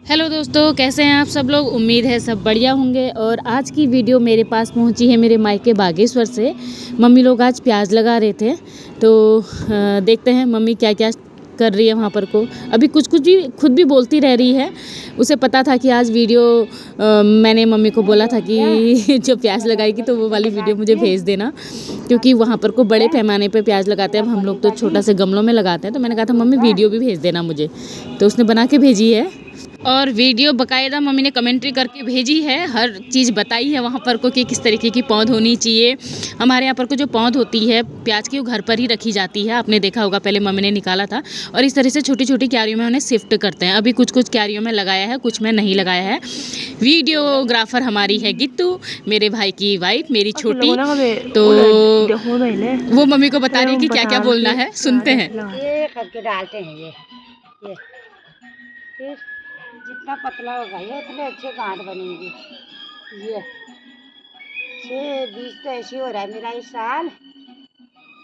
Hello दोस्तों, कैसे हैं आप सब लोग। उम्मीद है सब बढ़िया होंगे। और आज की वीडियो मेरे पास पहुंची है मेरे मायके बागेश्वर से। मम्मी लोग आज प्याज लगा रहे थे, तो देखते हैं मम्मी क्या क्या कर रही है वहाँ पर को। अभी कुछ कुछ भी खुद भी बोलती रह रही है। उसे पता था कि आज वीडियो मैंने मम्मी को बोला था कि जो प्याज लगाएगी तो वो वाली वीडियो मुझे भेज देना, क्योंकि वहाँ पर को बड़े पैमाने पे प्याज लगाते हैं। अब हम लोग तो छोटा से गमलों में लगाते हैं, तो मैंने कहा था मम्मी वीडियो भी भेज देना मुझे, तो उसने बना के भेजी है। और वीडियो बकायदा मम्मी ने कमेंट्री करके भेजी है, हर चीज़ बताई है वहाँ पर को कि किस तरीके की पौध होनी चाहिए। हमारे यहाँ पर को जो पौध होती है प्याज की, वो घर पर ही रखी जाती है। आपने देखा होगा, पहले मम्मी ने निकाला था और इस तरह से छोटी छोटी क्यारियों में उन्हें शिफ्ट करते हैं। अभी कुछ कुछ क्यारियों में लगाया है, कुछ में नहीं लगाया है। वीडियोग्राफर हमारी है गित्तू, मेरे भाई की वाइफ, मेरी छोटी। तो वो मम्मी को बता रही है कि क्या क्या बोलना है, सुनते हैं। ये करके डालते हैं ये फिर जितना पतला होगा ये उतने अच्छे गांठ बनेंगे। ये 6 बीज तो ऐसे हो रहा है मेरा इस साल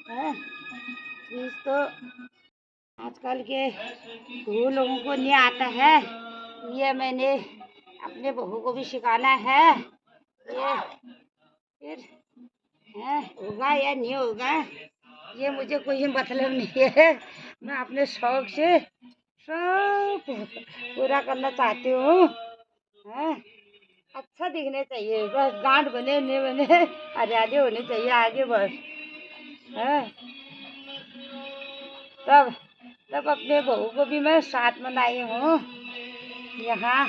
है। बीज तो आजकल के वो लोगों को नहीं आता है। ये मैंने अपने बहू को भी सिखाना है। ये फिर है होगा या नहीं होगा, ये मुझे कोई मतलब नहीं है। मैं अपने शौक से सब पूरा करना चाहती हूँ। हैं, अच्छा दिखने चाहिए, बस गांठ बने नहीं बने, हरियाली होनी चाहिए आगे बस है। तब तब अपने बहू को भी मैं साथ में लाई हूँ यहाँ।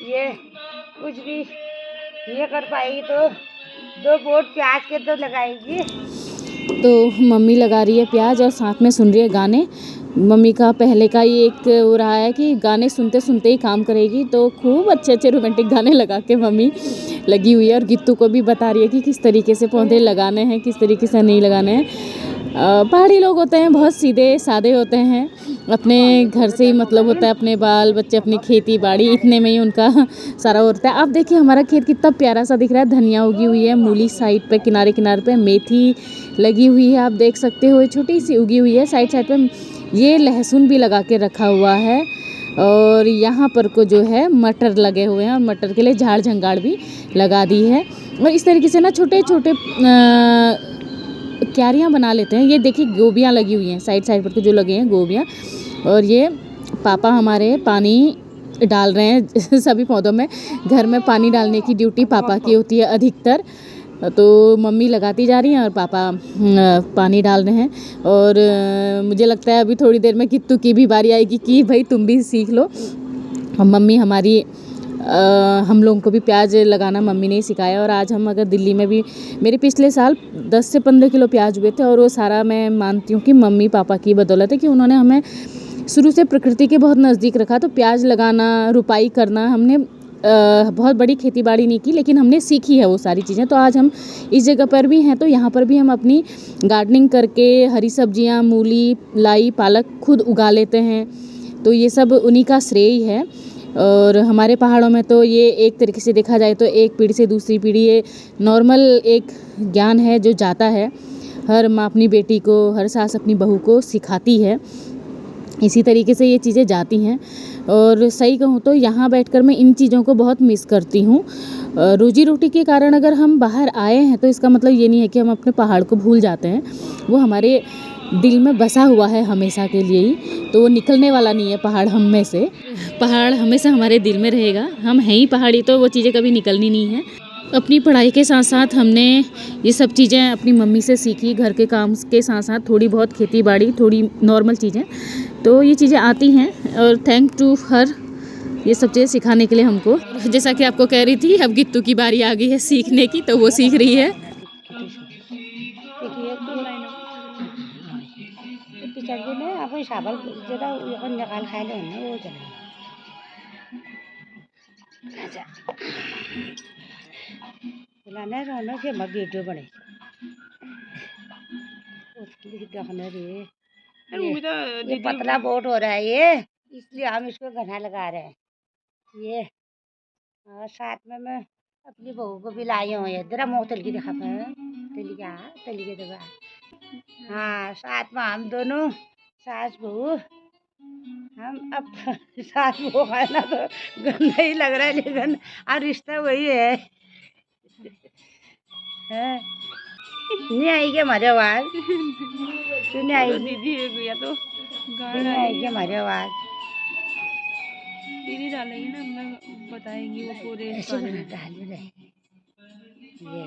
ये कुछ भी ये कर पाएगी तो 2 बोट प्याज के तो लगाएगी। तो मम्मी लगा रही है प्याज और साथ में सुन रही है गाने। मम्मी का पहले का ही एक वो रहा है कि गाने सुनते सुनते ही काम करेगी, तो खूब अच्छे अच्छे रोमांटिक गाने लगा के मम्मी लगी हुई है। और गित्तू को भी बता रही है कि किस तरीके से पौधे लगाने हैं, किस तरीके से नहीं लगाने हैं। पहाड़ी लोग होते हैं, बहुत सीधे सादे होते हैं, अपने घर से ही मतलब होता है, अपने बाल बच्चे, अपनी खेती बाड़ी, इतने में ही उनका सारा होता है। आप देखिए हमारा खेत कितना प्यारा सा दिख रहा है। धनिया उगी हुई है, मूली साइड पे किनारे किनारे पे, मेथी लगी हुई है, आप देख सकते हो, छोटी सी उगी हुई है साइड साइड पे। ये लहसुन भी लगा के रखा हुआ है। और यहाँ पर को जो है मटर लगे हुए हैं, और मटर के लिए झाड़ झंगाड़ भी लगा दी है। और इस तरीके से ना छोटे छोटे क्यारियाँ बना लेते हैं। ये देखिए गोभियाँ लगी हुई हैं साइड साइड पर, तो जो लगे हैं गोभियाँ। और ये पापा हमारे पानी डाल रहे हैं सभी पौधों में। घर में पानी डालने की ड्यूटी पापा की होती है अधिकतर, तो मम्मी लगाती जा रही हैं और पापा पानी डाल रहे हैं। और मुझे लगता है अभी थोड़ी देर में कित्तू की भी बारी आएगी कि भाई तुम भी सीख लो। मम्मी हमारी हम लोगों को भी प्याज लगाना मम्मी ने ही सिखाया। और आज हम अगर दिल्ली में भी, मेरे पिछले साल 10 से 15 किलो प्याज हुए थे, और वो सारा मैं मानती हूँ कि मम्मी पापा की बदौलत है, कि उन्होंने हमें शुरू से प्रकृति के बहुत नज़दीक रखा। तो प्याज लगाना, रुपाई करना, हमने बहुत बड़ी खेती बाड़ी नहीं की, लेकिन हमने सीखी है वो सारी चीज़ें। तो आज हम इस जगह पर भी हैं, तो यहाँ पर भी हम अपनी गार्डनिंग करके हरी सब्जियाँ, मूली, लाई, पालक खुद उगा लेते हैं। तो ये सब उन्हीं का श्रेय है। और हमारे पहाड़ों में तो ये एक तरीके से देखा जाए तो एक पीढ़ी से दूसरी पीढ़ी ये नॉर्मल एक ज्ञान है जो जाता है। हर माँ अपनी बेटी को, हर सास अपनी बहू को सिखाती है, इसी तरीके से ये चीज़ें जाती हैं। और सही कहूँ तो यहाँ बैठकर मैं इन चीज़ों को बहुत मिस करती हूँ। रोजी रोटी के कारण अगर हम बाहर आए हैं, तो इसका मतलब ये नहीं है कि हम अपने पहाड़ को भूल जाते हैं। वो हमारे दिल में बसा हुआ है हमेशा के लिए ही, तो वो निकलने वाला नहीं है पहाड़ हम में से। पहाड़ हमेशा हमारे दिल में रहेगा, हम हैं ही पहाड़ी, तो वो चीज़ें कभी निकलनी नहीं है। अपनी पढ़ाई के साथ साथ हमने ये सब चीज़ें अपनी मम्मी से सीखी, घर के काम के साथ साथ थोड़ी बहुत खेती बाड़ी, थोड़ी नॉर्मल चीज़ें, तो ये चीज़ें आती हैं। और थैंक टू हर ये सब चीज़ें सिखाने के लिए हमको। जैसा कि आपको कह रही थी, अब गित्तू की बारी आ गई है सीखने की, तो वो सीख रही है। अब साबल जेटा उयो निकाल खाइले हुन्न वो चला लाने रहने से मैं वीडियो बने देखने ये पतला बोट हो रहा है ये, इसलिए हम इसको घना लगा रहे हैं ये। और साथ में मैं अपनी बहू को भी लाई हूँ। ये जरा मुँह तल की दिखा पाए, तली के दबा। हाँ, साथ में हम दोनों सास बहू हम अब साथ वो है ना तो गंदा ही लग रहा है, लेकिन रिश्ता वही है। हैं? नहीं आएगी हमारी आवाज, सुने आएगी दीदी या तो नहीं आएगी हमारी आवाज। दीदी डालेगी ना, मैं बताएंगी वो पूरे ऐसे बना डाल रहे ये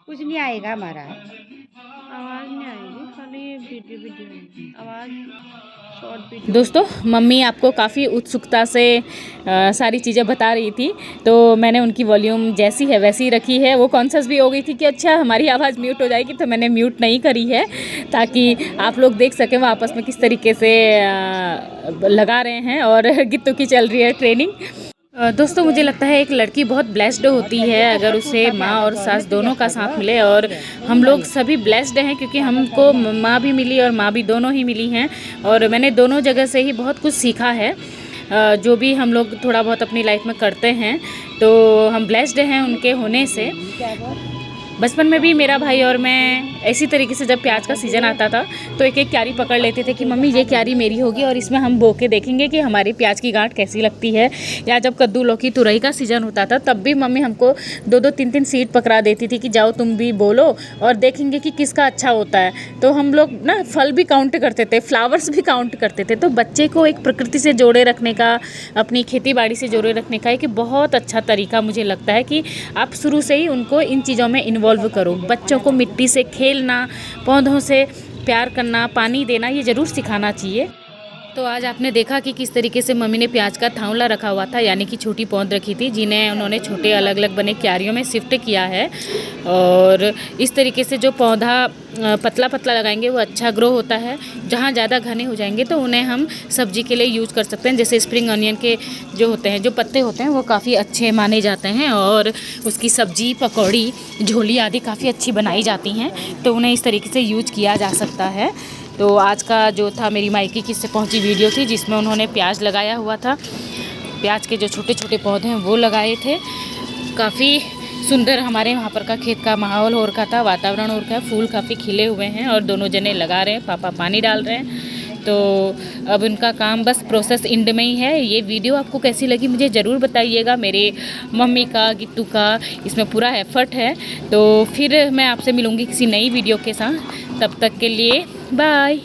कुछ नहीं आएगा हमारा, आवाज़ नहीं आएगी, खाली ये वीडियो आएगी, आवाज़ शॉर्ट वीडियो। दोस्तों, मम्मी आपको काफ़ी उत्सुकता से सारी चीज़ें बता रही थी, तो मैंने उनकी वॉल्यूम जैसी है वैसी ही रखी है। वो कॉन्शियस भी हो गई थी कि अच्छा हमारी आवाज़ म्यूट हो जाएगी, तो मैंने म्यूट नहीं करी है ताकि आप लोग देख सकें वो आपस में किस तरीके से लगा रहे हैं और गित्तू की चल रही है ट्रेनिंग। दोस्तों, मुझे लगता है एक लड़की बहुत ब्लेस्ड होती है अगर उसे माँ और सास दोनों का साथ मिले, और हम लोग सभी ब्लेस्ड हैं क्योंकि हमको माँ भी मिली और माँ भी दोनों ही मिली हैं, और मैंने दोनों जगह से ही बहुत कुछ सीखा है। जो भी हम लोग थोड़ा बहुत अपनी लाइफ में करते हैं तो हम ब्लेस्ड हैं उनके होने से। बचपन में भी मेरा भाई और मैं ऐसी तरीके से जब प्याज का सीज़न आता था तो एक एक क्यारी पकड़ लेते थे कि मम्मी ये क्यारी मेरी होगी और इसमें हम बो के देखेंगे कि हमारी प्याज की गांठ कैसी लगती है। या जब कद्दू लौकी तुरई का सीज़न होता था तब भी मम्मी हमको 2-2 3-3 सीड पकड़ा देती थी कि जाओ तुम भी बोलो और देखेंगे कि किसका अच्छा होता है। तो हम लोग ना फल भी काउंट करते थे, फ्लावर्स भी काउंट करते थे। तो बच्चे को एक प्रकृति से जोड़े रखने का, अपनी खेती बाड़ी से जोड़े रखने का एक बहुत अच्छा तरीका मुझे लगता है कि आप शुरू से ही उनको इन चीज़ों में इन्वॉल्व करो। बच्चों को मिट्टी से खेलना, पौधों से प्यार करना, पानी देना, ये ज़रूर सिखाना चाहिए। तो आज आपने देखा कि किस तरीके से मम्मी ने प्याज का थावला रखा हुआ था, यानी कि छोटी पौध रखी थी जिन्हें उन्होंने छोटे अलग अलग बने क्यारियों में शिफ्ट किया है। और इस तरीके से जो पौधा पतला पतला लगाएंगे वो अच्छा ग्रो होता है। जहाँ ज़्यादा घने हो जाएंगे तो उन्हें हम सब्जी के लिए यूज़ कर सकते हैं। जैसे स्प्रिंग अनियन के जो होते हैं, जो पत्ते होते हैं, वो काफ़ी अच्छे माने जाते हैं और उसकी सब्जी, पकौड़ी, झोली आदि काफ़ी अच्छी बनाई जाती हैं। तो उन्हें इस तरीके से यूज किया जा सकता है। तो आज का जो था मेरी मायके किससे पहुंची वीडियो थी जिसमें उन्होंने प्याज लगाया हुआ था। प्याज के जो छोटे छोटे पौधे हैं वो लगाए थे। काफ़ी सुंदर हमारे वहाँ पर का खेत का माहौल हो रखा था, वातावरण हो रखा है। फूल काफ़ी खिले हुए हैं और दोनों जने लगा रहे हैं, पापा पानी डाल रहे हैं। तो अब उनका काम बस प्रोसेस एंड में ही है। ये वीडियो आपको कैसी लगी मुझे ज़रूर बताइएगा। मेरे मम्मी का, गिट्टू का इसमें पूरा एफर्ट है। तो फिर मैं आपसे मिलूँगी किसी नई वीडियो के साथ। तब तक के लिए बाय।